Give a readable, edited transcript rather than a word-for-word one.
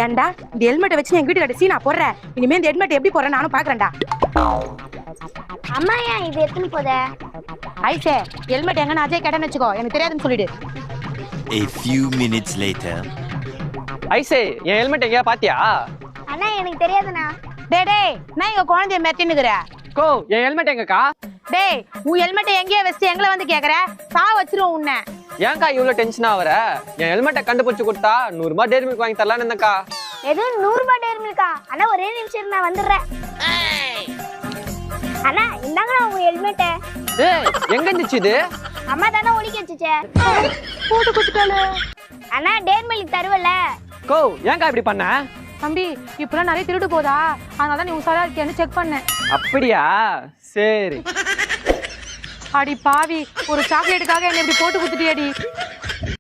ஏன்டா இந்த ஹெல்மெட்டை வச்சு எங்க வீட்டு கடைசி நான் போடுறேன். இனிமே இந்த ஹெல்மெட் எப்படி போறேன் நானும் பாக்குறேன்டா. அம்மா ஏன் இது எத்தனை போத? ஐசே ஹெல்மெட் எங்கன்னு அஜய் கேட்டேன்னு வச்சுக்கோ, எனக்கு தெரியாதுன்னு சொல்லிடு. A few minutes later. ஐசே என் ஹெல்மெட் எங்கயா பாத்தியா? அண்ணா எனக்கு தெரியாதுண்ணா. டேய் நான் இங்க குழந்தைய மெத்தின்னுக்குற. கோ என் ஹெல்மெட் எங்கக்கா? டேய் உன் ஹெல்மெட்டை எங்கேயே வச்சு எங்களை வந்து கேக்குற? சா வச்சிருவோம் உன்னை. ஏன்க்கா இவ்வளவு டென்ஷன் ஆவற? என் ஹெல்மெட்டை கண்டுபிடிச்சு கொடுத்தா 100 ரூபாய் டேரி மில்க் வாங்கி தரலான்னு இருந்தக்கா. எது 100 ரூபாய் டேரி மில்கா? அண்ணா ஒரே நிமிஷம் நான் வந்துடுறேன். அண்ணா இந்தாங்க உங்க ஹெல்மெட்டை. ஏய் எங்க இருந்துச்சு இது? அம்மா தானே ஒளிக்க வச்சுச்சே. போட்டு கொடுத்துட்டாளே. அண்ணா டேரி மில்க் தருவல. கோ ஏன்க்கா இப்படி பண்ண? தம்பி இப்பெல்லாம் நிறைய திருடு போதா, அதனால தான் நீ உசாரா இருக்கியான்னு செக் பண்ணேன். அப்படியா? சரி. அடி பாவி, ஒரு சாக்லேட்டுக்காக என்ன இப்படி போட்டு கொடுத்துட்டியாடி.